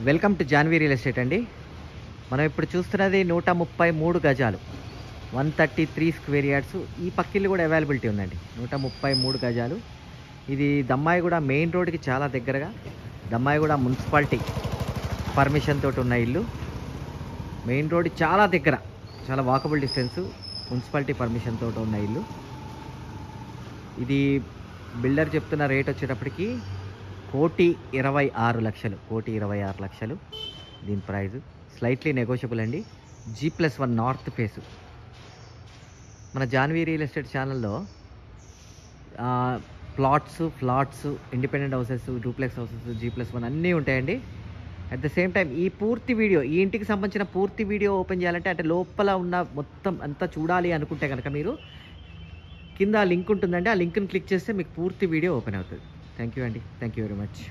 Welcome to Janhvi real estate అండి. మనం ఇప్పుడు చూస్తున్నది 133 గజాలు, 133 స్క్వేర్ యార్డ్స్. ఈ పక్కిల్లు కూడా అవైలబిలిటీ ఉందండి. 133 గజాలు. ఇది దమ్మాయిగూడ మెయిన్ రోడ్కి చాలా దగ్గరగా, దమ్మాయిగూడ మున్సిపాలిటీ పర్మిషన్ తోటి ఉన్న ఇల్లు. మెయిన్ రోడ్ చాలా దగ్గర, చాలా వాకబుల్ డిస్టెన్స్, మున్సిపాలిటీ పర్మిషన్ తోటి ఉన్న ఇల్లు. ఇది బిల్డర్ చెప్తున్న రేట్ వచ్చేటప్పటికి 1,26,00,000, 1,26,00,000 దీని ప్రైస్. స్లైట్లీ నెగోషియబుల్ అండి. G+1 north face. మన జాన్వీ రియల్ ఎస్టేట్ ఛానల్లో flats, independent houses, duplex houses, G+1 అన్నీ ఉంటాయండి. అట్ ద సేమ్ టైం ఈ పూర్తి వీడియో, ఈ ఇంటికి సంబంధించిన పూర్తి వీడియో ఓపెన్ చేయాలంటే, అంటే లోపల ఉన్న మొత్తం అంతా చూడాలి అనుకుంటే కనుక మీరు కింద లింక్ ఉంటుందండి. ఆ లింక్ని క్లిక్ చేస్తే మీకు పూర్తి వీడియో ఓపెన్ అవుతుంది. థ్యాంక్ యూ అండి. Thank you very much.